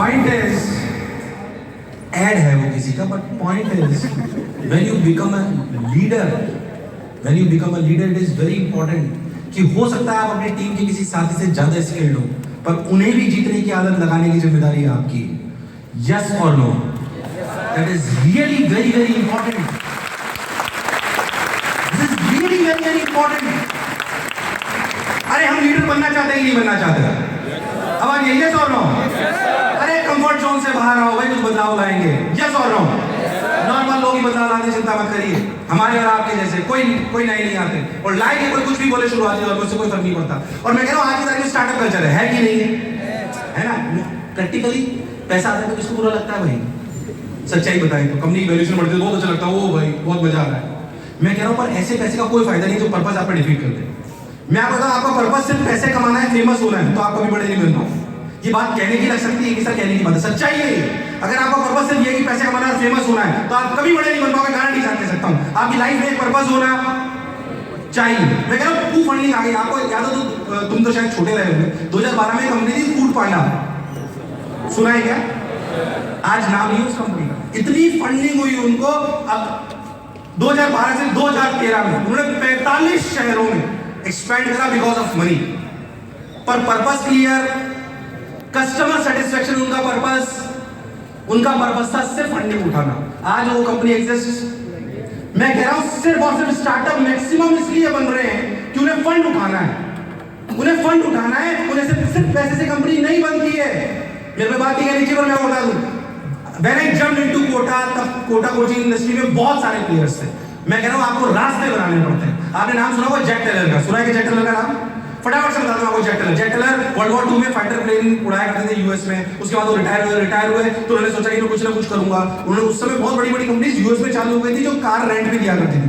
Point is add है वो किसी का, but point is when you become a leader it is very important कि हो सकता है आप अपनी टीम के किसी साथी से ज्यादा स्किल्ड हो, पर उन्हें भी जीतने की आदत लगाने की जिम्मेदारी है आपकी। यस और no? That is really very very important. This is really very very important. अरे हम लीडर बनना चाहते हैं कि नहीं बनना चाहते? अब आइए, यस और नो? अरे कंफर्ट जोन से बाहर आओ भाई, कुछ बदलाव लाएंगे। यस और नो? नॉर्मल लोग ही बदलाव लाने, चिंता मत करिए। हमारे और आपके जैसे कोई नए नहीं आते, और लाएंगे कोई कुछ भी बोले शुरुआती और मुझसे कोई फर्क नहीं पड़ता। और मैं कह रहा हूँ आज की तारीख में स्टार्टअप कल्चर है कि नहीं है ना? प्रैक्टिकली पैसा आता है तो किसको बुरा लगता है भाई? सच्चाई बताएं तो कंपनी की वैल्यूएशन बढ़ती है, बहुत अच्छा लगता है, ओ भाई बहुत मजा आ रहा है। मैं कह रहा हूँ पर ऐसे पैसे का कोई फायदा नहीं जो पर्पस आपका डिफीट कर दे। मैं आपको बताऊं, आपका पर्पस सिर्फ पैसे कमाना है, फेमस होना है, तो आप कभी बड़े नहीं बन पाओ। ये बात कहने की लग सकती है कि सर कहने की बात है, सच्चाई है। अगर आपका पर्पस सिर्फ ये कि पैसे कमाना है, फेमस होना है, तो आप कभी बड़े नहीं बन पाओगे, गारंटी साथ दे सकता हूं। आपकी लाइफ में एक पर्पस होना चाहिए। मैं कह रहा हूं फूड फंडिंग आ गई, आपको याद हो तो तुम तो शायद छोटे रहे होंगे, 2012 में कंपनी थी फूड पांडा, सुना है क्या? आज नाम नहीं है उस कंपनी का। इतनी फंडिंग हुई उनको, अब 2012 से 2013 में उन्होंने 45 शहरों में एक्सपेंड करा बिकॉज ऑफ मनी। पर पर्पस क्लियर, कस्टमर सेटिस्फेक्शन उनका पर्पस था सिर्फ फंडिंग उठाना। आज वो कंपनी एग्जिस्ट। मैं कह रहा हूं सिर्फ और सिर्फ स्टार्टअप मैक्सिमम इसलिए बन रहे हैं कि उन्हें फंड उठाना है, उन्हें सिर्फ पैसे से कंपनी नहीं बनती है। मेरे पे बात नहीं नीचे, पर मैं बता दूं, when I jumped into Kota, तब कोटा कोचिंग इंडस्ट्री में बहुत सारे प्लेयर्स थे। मैं कह रहा हूं आपको रास्ते बनाने पड़ते हैं। आपने नाम सुना होगा जैक टेलर का, सुना है कि जैक टेलर का नाम? फटाफट से बताता हूं आपको। जैक टेलर वर्ल्ड वॉर 2 में फाइटर प्लेन उड़ाया करते थे यूएस में। उसके बाद वो रिटायर हुए तो उन्होंने सोचा कि मैं कुछ ना कुछ करूंगा। उन्होंने उस समय बहुत बड़ी बड़ी कंपनीज यूएस में चालू हो गई थी जो कार रेंट पे दिया करती थी,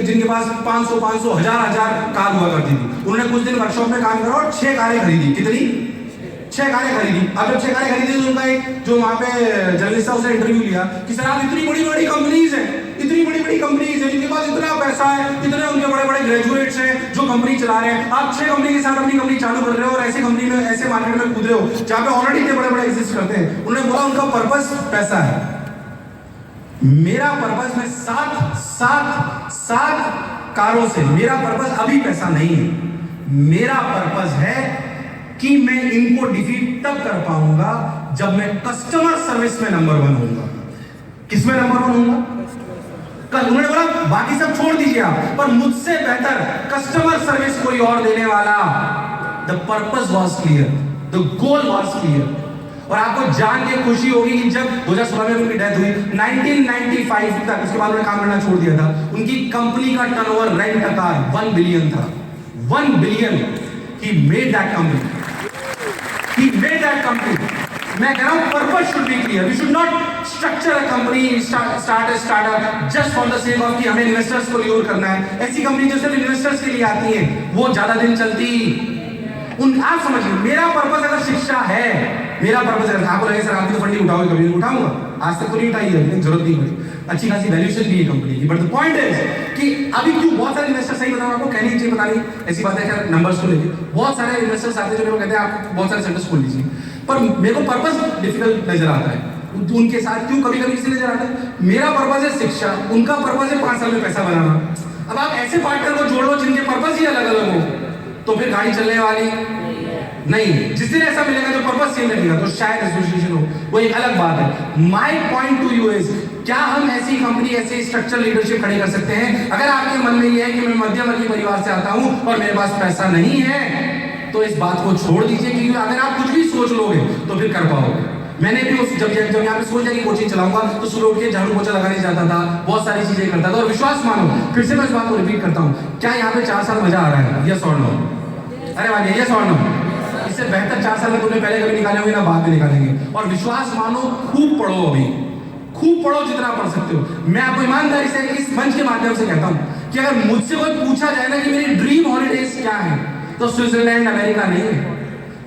जिनके पास 500 1000 कार हुआ करती थी। उन्होंने कुछ दिन वर्कशॉप में काम करा और 6 कारें खरीदी। कितनी? 6 कारें खरीदी। अब जब 6 कारें खरीदी तो उनका एक जो वहां पे जर्नलिस्ट था उसने इंटरव्यू लिया कि सर आप इतनी बड़ी बड़ी कंपनीज हैं जिनके पास इतना पैसा है, इतने उनके बड़े बड़े ग्रेजुएट्स हैं जो कंपनी चला रहे हैं, आप 6 कंपनी के साथ अपनी कंपनी चालू कर रहे हो और ऐसे कंपनी में ऐसे मार्केट में कूद रहे हो जहां पे ऑलरेडी इतने बड़े बड़े एग्जिस्ट करते हैं। उन्होंने बोला उनका पर्पस पैसा है। मेरा पर्पस में सात कारों से, मेरा पर्पस अभी पैसा नहीं है। मेरा पर्पस है कि मैं इनको डिफीट तब कर पाऊंगा जब मैं कस्टमर सर्विस में नंबर 1 होऊंगा। किसमें नंबर 1 होऊंगा? उन्होंने बोला बाकी सब छोड़ दीजिए आप, पर मुझसे बेहतर कस्टमर सर्विस कोई और देने वाला। The purpose was clear, the goal was clear. और आपको जान के खुशी होगी कि जब 2016 में उनकी डेथ हुई, 1995 तक, उसके बाद उन्होंने काम करना छोड़ दिया था, उनकी कंपनी का टर्नओवर रेंट का 1 बिलियन था। 1 billion. He made that company. मैं कह रहा हूं purpose should be clear. We should not structure a company, start a startup just for the sake of कि हमें इन्वेस्टर्स को ल्यूर करना है। ऐसी कंपनी जो सिर्फ इन्वेस्टर्स के लिए आती है वो ज्यादा दिन चलती। आप समझिए, मेरा पर्पस अगर शिक्षा है, मेरा पर्पस है, आपको लगे सर आप भी तो फंडिंग उठाओगे, कभी उठाऊंगा, आज तक तो नहीं उठाई है, लेकिन जरूरत नहीं पड़ी, अच्छी खासी वैल्यूएशन भी है कंपनी की। बट द पॉइंट इज कि अभी क्यों बहुत सारे इन्वेस्टर, सही बताऊं आपको, कहने की चीज बतानी ऐसी बात है, खैर नंबर्स को लेके बहुत सारे इन्वेस्टर्स आते हैं जो मेरे को कहते हैं आप बहुत सारे सेंटर्स खोल लीजिए, पर मेरे को पर्पस डिफिकल्ट नजर आता है उनके साथ। क्यों? कभी कभी किसी नजर आता है मेरा पर्पस है शिक्षा, उनका पर्पस है 5 साल में पैसा बनाना। अब आप ऐसे पार्टनर को जोड़ लो जिनके पर्पस ही अलग अलग हो, तो फिर गाड़ी चलने वाली नहीं। जिस दिन ऐसा मिलेगा जो पर्पस सेम लगेगा तो शायद एसोसिएशन हो, वो एक अलग बात है। My point two you is, क्या हम ऐसी कंपनी, ऐसी स्ट्रक्चर लीडरशिप खड़ी कर सकते हैं? अगर आपके मन में ये है कि मैं मध्यम वर्गीय परिवार से आता हूं और मेरे पास पैसा नहीं है, तो इस बात को छोड़ दीजिए, क्योंकि अगर आप कुछ भी सोच लोगे तो फिर कर पाओगे। मैंने भी जब यहाँ पे सोच लिया कि कोचिंग चलाऊंगा तो सुबह उठ के झाड़ू पोछा लगाने जाता था, बहुत सारी चीजें करता था। और विश्वास मानो, फिर से मैं इस बात को रिपीट करता हूँ, क्या यहाँ पे 4 साल मजा आ रहा है? यस और नो? अरे भाई यस और नो? इससे बेहतर 4 साल में तुमने पहले कभी निकाले होंगे ना बाद में निकालेंगे। और विश्वास मानो, खूब पढ़ो, अभी खूब पढ़ो जितना पढ़ सकते हो। मैं आपको ईमानदारी से इस मंच के माध्यम से कहता हूं कि अगर मुझसे कोई पूछा जाए ना कि मेरी ड्रीम हॉलीडेज क्या है, तो स्विट्जरलैंड अमेरिका नहीं है।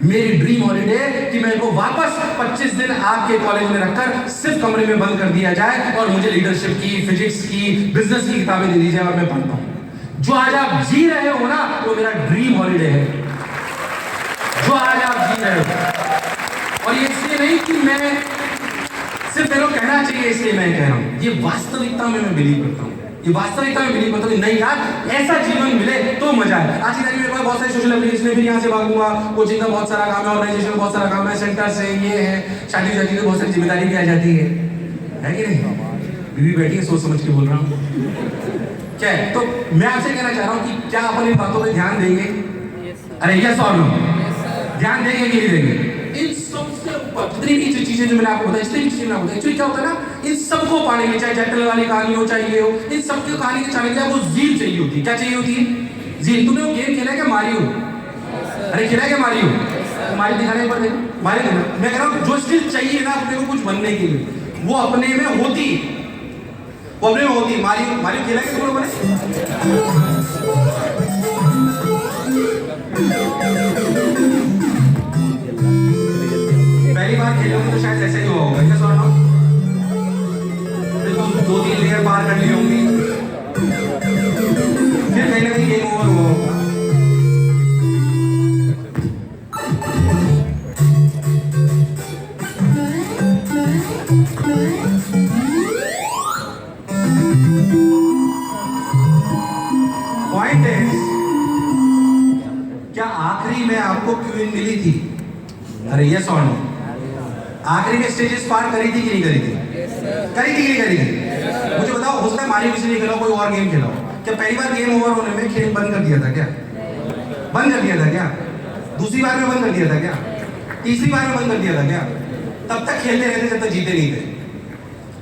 मेरी ड्रीम हॉलीडे कि मेरे को वापस 25 दिन आपके कॉलेज में रखकर सिर्फ कमरे में बंद कर दिया जाए और मुझे लीडरशिप की, फिजिक्स की, बिजनेस की किताबें दे दी जाए और मैं पढ़ता हूं। जो आज आप जी रहे हो ना, वो मेरा ड्रीम हॉलीडे है, जो आज आप जी रहे हो। और ये इसलिए नहीं कि मैं सिर्फ मेरे को कहना चाहिए इसलिए मैं कह रहा हूँ, ये वास्तविकता में मैं बिलीव करता हूँ, ये वास्तविकता में बिलीव करता हूँ। नहीं यार, ऐसा जीवन मिले तो मजा है। आज की तारीख में मेरे पास बहुत सारी सोशल एप्लीकेशन है, फिर यहाँ से भागूंगा, कोचिंग का बहुत सारा काम है, ऑर्गेनाइजेशन का बहुत सारा काम है, सेंटर से ये है, शादी शादी की बहुत सारी जिम्मेदारी भी आ जाती है कि नहीं? बीवी बैठी है, सोच समझ के बोल रहा हूँ क्या है। तो मैं आपसे कहना चाह रहा हूँ कि क्या अपन इन बातों पर ध्यान देंगे? अरे यस और नो, ध्यान देंगे कि नहीं देंगे? इन सबसे ऊपर जितनी भी चीजें जो मैंने आपको बताई, जितनी भी चीजें मैंने आपको बताई, एक्चुअली क्या होता है ना, इन सबको पाने में, चाहे जटल वाली कहानी हो, चाहे ये हो, इन सबकी कहानी के चाहने के लिए वो जील चाहिए होती है। क्या चाहिए होती है? जील। तूने वो गेम खेला है क्या, मारियो? अरे खेला है क्या मारियो? मारियो दिखाने पर देखो, मारियो देना। मैं कह रहा हूँ जो चीज चाहिए ना अपने को कुछ बनने के लिए, वो अपने में होती, वो अपने में होती। मारियो, मारियो खेला है तुम लोगों ने? पहली बार खेलोगे तो शायद ऐसे ही हुआ होगा, क्या सुना? फिर तुम 2-3 लेयर पार कर ली होंगी, फिर कहीं ना कहीं गेम ओवर हुआ होगा। पॉइंट है, क्या आखिरी में आपको क्वीन मिली थी? अरे यस और नो, आखिरी में स्टेजेस पार करी थी कि नहीं करी थी? करी थी कि नहीं करी थी? मुझे बताओ, हो सकता है मारियो किसी ने खेला, कोई और गेम खेला, क्या पहली बार गेम ओवर होने में खेल बंद कर दिया था क्या? बंद कर दिया था क्या? दूसरी बार में बंद कर दिया था क्या? तीसरी बार में बंद कर दिया था क्या? तब तक खेलते रहते जब तक जीते नहीं थे।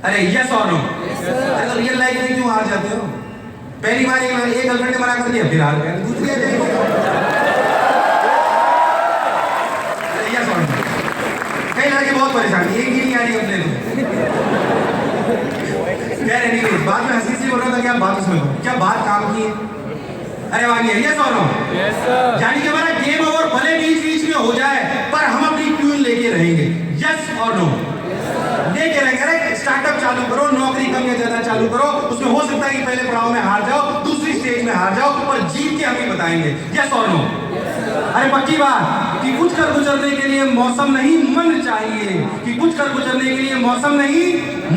अरे यस और नो? अरे तो रियल लाइफ में क्यों हार जाते हो? पहली बार एक गर्लफ्रेंड ने मना कर दिया, फिर हार गए, दूसरी कई लड़के बहुत परेशान, एक ही नहीं आ रही अपने को। खैर एनीवेज, बाद में हंसी से बोल रहा था कि आप बात उसमें हो, क्या बात काम की है? अरे वांगी है, यस और नो? यानी कि हमारा गेम ओवर भले बीच बीच में हो जाए, पर हम अपनी ट्यून लेके रहेंगे। यस और नो? लेके रहेंगे। अरे स्टार्टअप चालू करो, नौकरी कम या ज्यादा चालू करो, उसमें हो सकता है कि पहले पड़ाव में हार जाओ, दूसरी स्टेज में हार जाओ, पर जीत के हम ही बताएंगे। यस और नो? अरे पक्की बात कि कुछ कर गुजरने के लिए मौसम नहीं मन चाहिए, कि कुछ कर गुजरने के लिए मौसम नहीं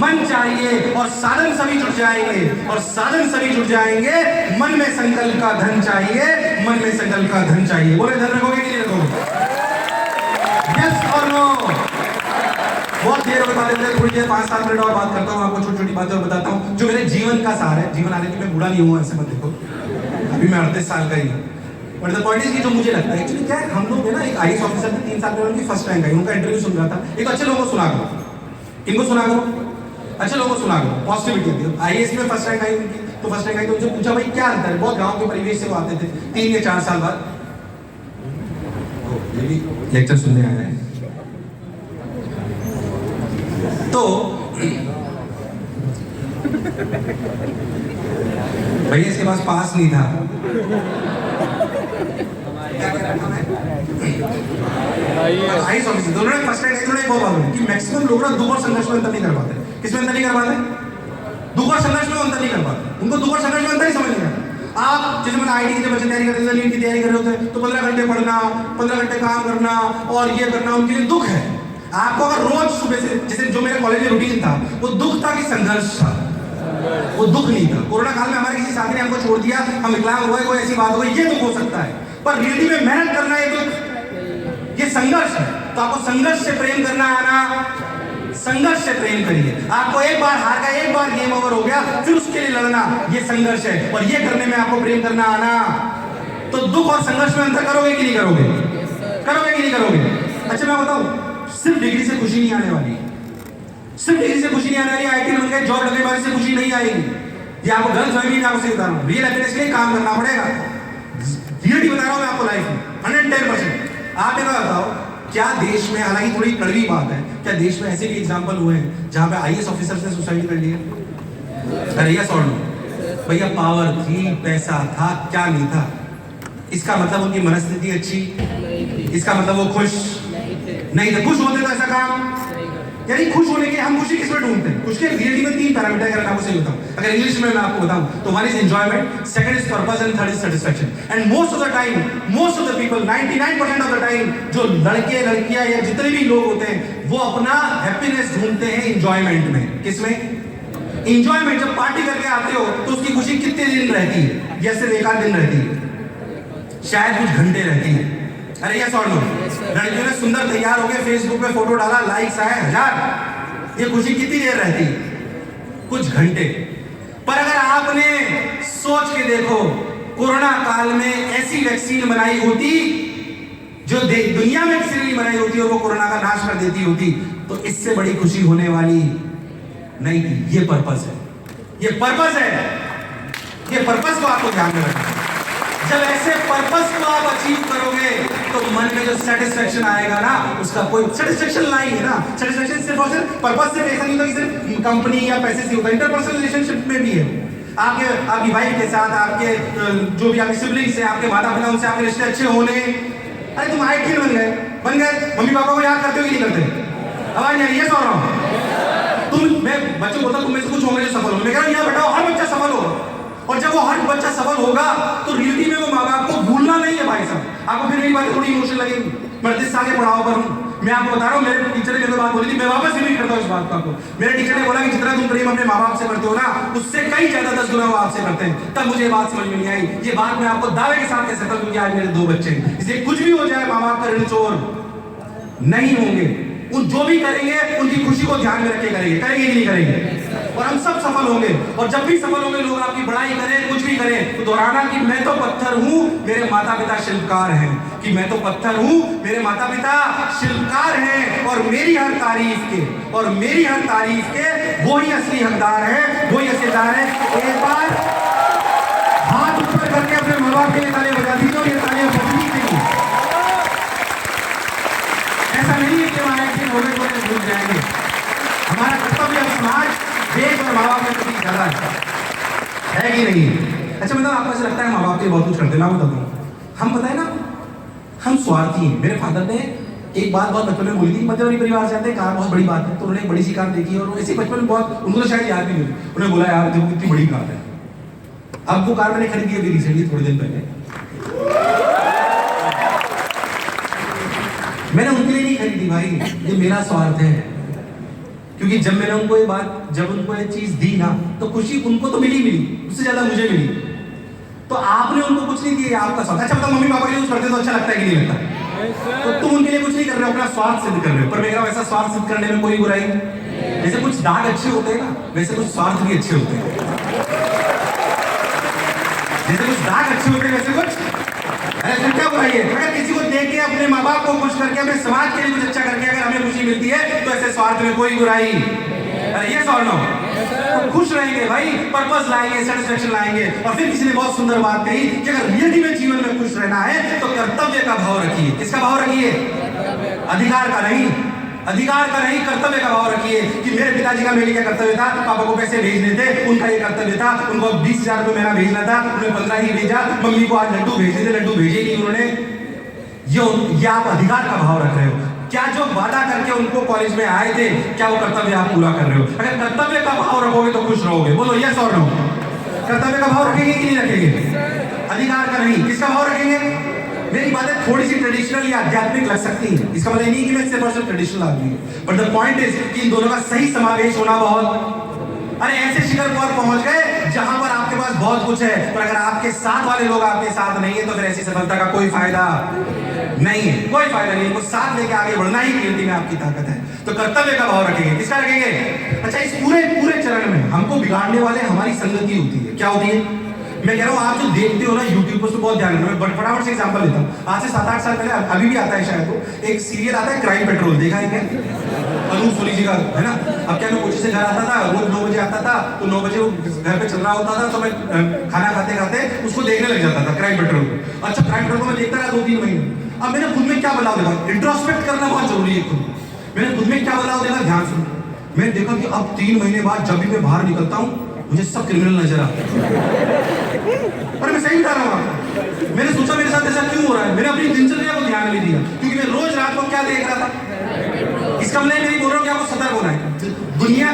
मन चाहिए, और साधन सभी जुट जाएंगे, और साधन सभी जुट जाएंगे, मन में संकल्प का धन चाहिए, मन में संकल्प का धन चाहिए। बोले धन रखोगे कि नहीं रखोगे? यस और नो? बहुत देर बता देते हैं, थोड़ी देर 5-7 मिनट और बात करता हूँ, आपको छोटी छोटी बातें और बताता हूँ जो मेरे जीवन का सार है। जीवन आने की मैं बूढ़ा नहीं हुआ, ऐसे मत देखो, अभी मैं 38 साल का ही हूँ। बट द पॉइंट इज कि जो मुझे लगता है एक्चुअली क्या है, हम लोग है ना, एक आईएएस ऑफिसर थे 3 साल पहले, उनकी फर्स्ट रैंक आई, उनका इंटरव्यू सुन रहा था। एक अच्छे लोगों को सुना करो, इनको सुना करो, अच्छे लोगों को सुना करो, पॉजिटिविटी होती है। आईएएस में फर्स्ट रैंक आई उनकी, तो फर्स्ट रैंक आई तो उनसे पूछा भाई क्या अंतर है, बहुत गाँव के परिवेश से वो आते थे, 3 या 4 साल बाद ये भी लेक्चर सुनने आए हैं। तो भैया इसके पास पास नहीं था, आईएएस ऑफिसर दोनों ने फर्स्ट रैंक आई। थोड़ा एक बहुत बात है कि मैक्सिमम लोग ना दुख और संघर्ष में अंतर नहीं कर पाते। किसमें अंतर नहीं कर पाते? दुख और संघर्ष में अंतर नहीं कर पाते। उनको दुख और संघर्ष में अंतर ही समझ नहीं आता। आप जैसे मैंने आईटी की जब बच्चे तैयारी करते थे, नीट की तैयारी कर रहे होते, तो 15 घंटे पढ़ना, 15 घंटे काम करना और ये करना उनके लिए दुख है। आपको अगर रोज सुबह से, जैसे जो मेरे कॉलेज में रूटीन था, वो दुख था कि संघर्ष था? वो दुख नहीं था। कोरोना काल में हमारे किसी साथी ने हमको छोड़ दिया, हम विकलांग हो गए, कोई ऐसी बात हो गई, ये दुख हो सकता है, पर रियलिटी में मेहनत करना ये दुख, ये संघर्ष है। तो आपको संघर्ष से प्रेम करना आना, संघर्ष से प्रेम करिए। आपको एक बार हार गया, एक बार गेम ओवर हो गया, फिर उसके लिए लड़ना, ये संघर्ष है, और ये करने में आपको प्रेम करना आना। तो दुख और संघर्ष में अंतर करोगे कि नहीं करोगे? करोगे कि नहीं करोगे? अच्छा मैं बताऊं, सिर्फ डिग्री से खुशी नहीं आने वाली, सिर्फ डिग्री से खुशी नहीं आने वाली। आईटी लग गए, जॉब लगने वाली से खुशी नहीं आएगी। ये आपको गलत फहमी नहीं, आपको सही बता रहा हूँ। रियल हैप्पीनेस के लिए काम करना पड़ेगा। रियलिटी बता रहा हूँ मैं आपको लाइफ में 110%। आप ये बताओ, क्या देश में, हालांकि थोड़ी कड़वी बात है, क्या देश में ऐसे भी एग्जाम्पल हुए हैं जहाँ पे आईएएस ऑफिसर्स ने सुसाइड कर लिया? अरे यस और नो? भैया पावर थी, पैसा था, क्या नहीं था? इसका मतलब उनकी मनस्थिति अच्छी, इसका मतलब वो खुश नहीं थे। खुश होते तो ऐसा काम यानी खुश होने के हम खुशी किसमें ढूंढते हैं? खुश के रियलिटी में 3 पैरामीटर अगर मैं आपको सही बताऊं, अगर इंग्लिश में मैं आपको बताऊं तो 1 is enjoyment, 2nd is purpose and 3rd is satisfaction. And most of the time, most of the people, 99% of the time जो लड़के लड़कियां या जितने भी लोग होते हैं वो अपना हैप्पीनेस ढूंढते हैं एंजॉयमेंट में। किसमें? एंजॉयमेंट। जब पार्टी करके आते हो तो उसकी खुशी कितने दिन रहती है? या सिर्फ 1 आध दिन रहती है? शायद कुछ घंटे रहती है। अरे यस और नो? लड़कियों ने सुंदर तैयार हो गए, फेसबुक पे फोटो डाला, लाइक्स आए 1000, ये खुशी कितनी देर रहती? कुछ घंटे। पर अगर आपने सोच के देखो, कोरोना काल में ऐसी वैक्सीन बनाई होती जो दुनिया में किसी ने नहीं बनाई होती और वो कोरोना का नाश कर देती होती, तो इससे बड़ी खुशी होने वाली नहीं थी। ये पर्पस है, ये पर्पस है, ये पर्पस को आपको ध्यान में रखना। जब ऐसे पर्पस को आप अचीव करोगे तो मन में जो सेटिस्फैक्शन आएगा ना, उसका कोई सेटिस्फैक्शन नहीं है ना। सेटिस्फैक्शन सिर्फ और सिर्फ पर्पस से ऐसा नहीं होता कि सिर्फ कंपनी या पैसे से होता है, इंटरपर्सनल रिलेशनशिप में भी है। आपकी वाइफ के साथ, आपके जो भी आपके सिबलिंग्स हैं, आपके माता पिता, उनसे आपके रिश्ते अच्छे होने। अरे तुम आईटी बन गए, मम्मी पापा को याद करते हो कि नहीं करते? आवाज नहीं, ये सो रहा हूं। मैं बच्चों बोलता तुम में से कुछ होंगे जो सफल हो, मैं कह रहा हूं यहाँ बैठा हर बच्चा सफल हो। और जब वो हर बच्चा सफल होगा तो रियलिटी में वो माँ बाप को भूलना नहीं है भाई साहब। आपको फिर मेरी बात थोड़ी इमोशनल लगेगी। मैं 30 साल के पढ़ाओ पर हूँ, मैं आपको बता रहा हूँ, मेरे टीचर ने मेरे को बात बोली थी, मैं वापस रिपीट करता हूँ इस बात को आपको। मेरे टीचर ने बोला कि जितना तुम प्रेम अपने माँ बाप से करते हो ना, उससे कई ज्यादा 10 गुना वो आपसे करते हैं। तब मुझे बात समझ में नहीं आई। ये बात मैं आपको दावे के साथ कह सकता हूँ क्योंकि आज मेरे 2 बच्चे हैं। इसलिए कुछ भी हो जाए, माँ बाप का ऋण चोर नहीं होंगे। उन जो भी करेंगे उनकी खुशी को ध्यान में रख के करेंगे कि नहीं करेंगे? और हम सब सफल होंगे। और जब भी सफल होंगे, लोग आपकी बड़ाई करें, कुछ भी करें, तो दोहराना कि मैं तो पत्थर हूं, मेरे माता पिता शिल्पकार हैं। कि मैं तो पत्थर हूं, मेरे माता पिता शिल्पकार हैं, और मेरी हर तारीफ के वो ही असली हकदार है, वो ही असलीदार है। एक बार हाथ ऊपर करके अपने माँ बाप के लिए तालियां बजा दीजिए। ये तालियां बजनी चाहिए। ऐसा नहीं है कि हम आए होने को भूल जाएंगे। हमारा कर्तव्य अब समाज, देश और माँ बाप के प्रति ज्यादा है कि नहीं? अच्छा, मतलब आपको ऐसा लगता है माँ बाप के बहुत कुछ करते ना? बताता हूँ, हम पता है ना, हम स्वार्थी हैं। मेरे फादर ने एक बात बहुत बचपन में बोली थी, मध्यवर्गीय परिवार से आते हैं, कार बहुत बड़ी बात है, तो उन्होंने एक बड़ी सी कार देखी और ऐसी बचपन में बहुत, उनको तो शायद याद भी नहीं, उन्होंने बोला यार देखो कितनी बड़ी कार है। अब वो कार मैंने खरीदी अभी रिसेंटली, थोड़े दिन पहले। मैंने उनके लिए नहीं खरीदी भाई, ये मेरा स्वार्थ है। क्योंकि जब मैंने उनको ये बात, जब उनको ये चीज दी ना, तो खुशी उनको तो मिली, उससे ज्यादा मुझे मिली। तो आपने उनको कुछ नहीं दिया, आपका स्वार्थ। अच्छा बताओ, मम्मी पापा के लिए कुछ करते तो अच्छा लगता है कि नहीं लगता? तो तुम उनके लिए कुछ नहीं कर रहे हो, अपना स्वार्थ सिद्ध कर रहे हो। पर मेरा वैसा स्वार्थ सिद्ध करने में कोई बुराई नहीं। जैसे कुछ दाग अच्छे होते हैं ना, वैसे कुछ स्वार्थ भी अच्छे होते हैं। जैसे कुछ दाग अच्छे होते हैं, वैसे कुछ क्या बुराई है? अगर किसी को देख के, अपने माँ बाप को खुश करके, अपने समाज के लिए कुछ अच्छा करके अगर हमें खुशी मिलती है, तो ऐसे स्वार्थ में कोई बुराई। अरे ये सॉल्व तो खुश रहेंगे भाई, पर्पस लाएंगे, सेटिस्फैक्शन लाएंगे। और फिर किसी ने बहुत सुंदर बात कही कि अगर रियलिटी में जीवन में खुश रहना है तो कर्तव्य का भाव रखिए। किसका भाव रखिए? अधिकार का नहीं, कर्तव्य का भाव रखिए। कि मेरे पिताजी का मेरे क्या कर्तव्य था? पापा को पैसे भेजने थे, उनका ये कर्तव्य था। उनको 20,000 रुपये मेरा भेजना था, उन्होंने 15 ही भेजा। मम्मी को आज लड्डू भेजने थे, लड्डू भेजे नहीं उन्होंने। ये आप अधिकार का भाव रख रहे हो। क्या जो वादा करके उनको कॉलेज में आए थे, क्या वो कर्तव्य आप पूरा कर रहे हो? अगर कर्तव्य का भाव रखोगे तो खुश रहोगे। बोलो यस और नो? कर्तव्य का भाव रखेंगे कि नहीं रखेंगे? अधिकार का नहीं, किसका भाव रखेंगे? मेरी बातें थोड़ी सी ट्रेडिशनल या आध्यात्मिक लग सकती हैं, इसका मतलब नहीं कि मैं 100% ट्रेडिशनल आदमी हूं, बट द पॉइंट इज कि इन दोनों का सही समावेश होना बहुत। अरे ऐसे शिखर पर पहुंच गए जहां पर आपके पास बहुत कुछ है, पर अगर आपके साथ वाले लोग आपके साथ नहीं है, तो फिर ऐसी सफलता का कोई फायदा नहीं है, कोई फायदा नहीं है। कुछ साथ लेके आगे बढ़ना ही कीर्ति में आपकी ताकत है। तो कर्तव्य का भाव रखेंगे, किसका रखेंगे? अच्छा, इस पूरे चरण में हमको बिगाड़ने वाले हमारी संगति होती है। क्या होती है? मैं कह रहा हूँ, आप जो देखते हो ना यूट्यूब पर, बहुत ध्यान रखना। मैं फटाफट से एग्जांपल लेता हूँ। आज से 7-8 साल पहले, अभी भी आता है शायद, तो एक सीरियल आता है क्राइम पेट्रोल, देखा है क्या? अनूप सूरी जी का, है ना? अब क्या, मैं कोचिंग से घर आता था, रोज 9 बजे आता था, तो 9 बजे वो घर पे चल रहा होता था, तो मैं खाना खाते खाते उसको देखने लग जाता था, क्राइम पेट्रोल। अच्छा, क्राइम पेट्रोल मैं देखता रहा 2-3 महीने। अब मैंने खुद में क्या बदलाव देखा? इंट्रोस्पेक्ट करना बहुत जरूरी है खुद। मैंने खुद में क्या बदलाव देखा, ध्यान सुनो। मैंने देखा कि अब 3 महीने बाद जब भी मैं बाहर निकलता हूँ, मुझे सब क्रिमिनल नजर आते हैं। और मैं सही बता रहा हूँ। मैंने सोचा मेरे साथ ऐसा क्यों हो रहा है। मैंने अपनी दिनचर्या को ध्यान में दिया, क्योंकि मैं रोज रात को क्या देख रहा था? इसका मतलब नहीं बोल रहा हूँ कि आपको सतर्क होना है, दुनिया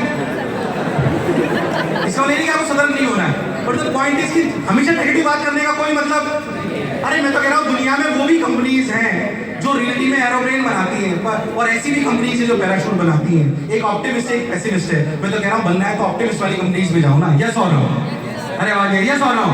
इसका मतलब नहीं कि आपको सतर्क नहीं होना है, बट द पॉइंट इज कि हमेशा नेगेटिव बात करने का कोई मतलब। अरे मैं तो कह रहा हूँ दुनिया में वो भी कंपनीज हैं जो रियलिटी में एरोप्लेन बनाती हैं, और ऐसी भी कंपनीज है जो पैराशूट बनाती हैं। एक ऑप्टिमिस्ट एक पेसिमिस्ट है। मैं तो कह रहा हूँ बनना है तो ऑप्टिमिस्ट वाली कंपनीज में जाओ ना। यस और नो? अरे आवाज है यस और नो?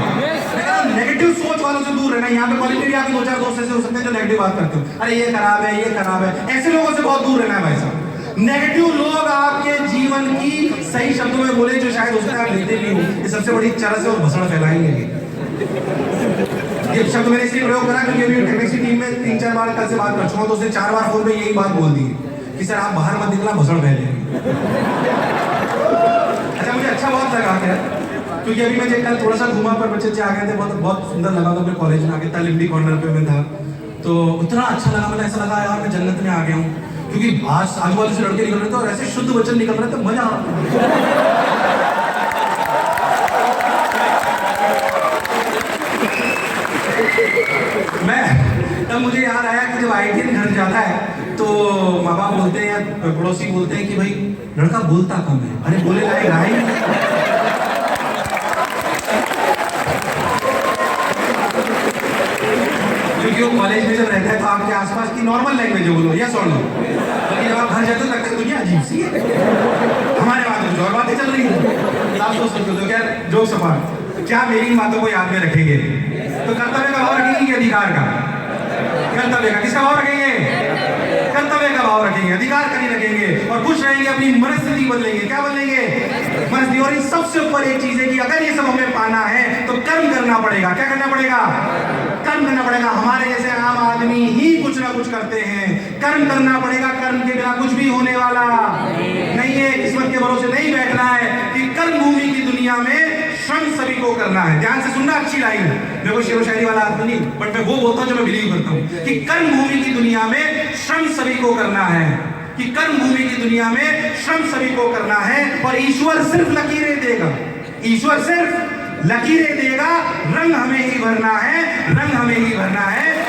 नेगेटिव सोच वालों से दूर रहना। यहाँ पे कॉलेज में भी आपके 2-4 दोस्त ऐसे हो सकते हैं जो नेगेटिव बात करते हो, अरे ये खराब है, ये खराब है, ऐसे लोगों से बहुत दूर रहना है भाई साहब। नेगेटिव लोग आपके जीवन की, सही शब्दों में बोले जो शायद उसमें आप लेते भी हो, ये सबसे बड़ी चरस है और भसड़ फैलाएंगे। ये शब्द मैंने इसलिए प्रयोग करा क्योंकि अभी एमएक्सी टीम में 3-4 बार कल से बात कर चुका हूं, तो उसने 4 बार फोन पे यही बात बोल दी कि सर आप बाहर मत निकलना, भसड़ फैलेगी। अच्छा मुझे अच्छा बहुत लगा क्या, क्योंकि अभी मैं कल थोड़ा सा घूमा पर बच्चे आ गए थे, बहुत बहुत सुंदर लगा था। मैं कॉलेज में आके था, लिम्बी कॉर्नर पे मैं था, तो इतना अच्छा लगा, मुझे ऐसा लगा यार मैं जन्नत में आ गया हूँ, क्योंकि आज आजू बाजू से लड़के निकल रहे थे और ऐसे शुद्ध वचन निकल रहे थे, मजा आ रहा। मैं तब मुझे याद आया कि जब आईटीएन घर जाता है तो माँ बाप बोलते हैं या पड़ोसी बोलते हैं कि भाई लड़का बोलता कम है। अरे बोले लायक रहा ही नहीं। क्योंकि वो कॉलेज में जब रहता है तो आपके आसपास की नॉर्मल लैंग्वेज बोलो या सुन लो, लेकिन जब आप घर जाते हो लगता है दुनिया अजीब सी है, हमारे वहां तो कुछ और बातें चल रही है। आप सोच सकते हो क्या जोक सपाट, क्या मेरी बातों को याद में रखेंगे? तो कर्तव्य का भाव रखेंगे कि अधिकार का? कर्तव्य का। किसका भाव रखेंगे? कर्तव्य का भाव रखेंगे, अधिकार का नहीं रखेंगे, और खुश रहेंगे, अपनी मनस्थिति बदलेंगे। क्या बदलेंगे? मनस्थिति। और इन सबसे ऊपर एक चीज है कि अगर ये सब हमें पाना है तो कर्म करना पड़ेगा। क्या करना पड़ेगा? कर्म करना पड़ेगा। हमारे जैसे आम आदमी ही कुछ ना कुछ करते हैं, कर्म करना पड़ेगा। कर्म के बिना कुछ भी होने वाला नहीं है। किस्मत के भरोसे नहीं बैठना है कि कर्म भूमि की दुनिया में श्रम सभी को करना है। ध्यान से सुनना, अच्छी लाइन। मैं कोई शेरो शायरी वाला आदमी नहीं, बट मैं वो बोलता हूं जो मैं बिलीव करता हूं कि कर्म भूमि की दुनिया में श्रम सभी को करना है, कि कर्म भूमि की दुनिया में श्रम सभी को करना है। और ईश्वर सिर्फ लकीरें देगा, ईश्वर सिर्फ लकीरें देगा। रंग हमें ही भरना है, रंग हमें ही भरना है।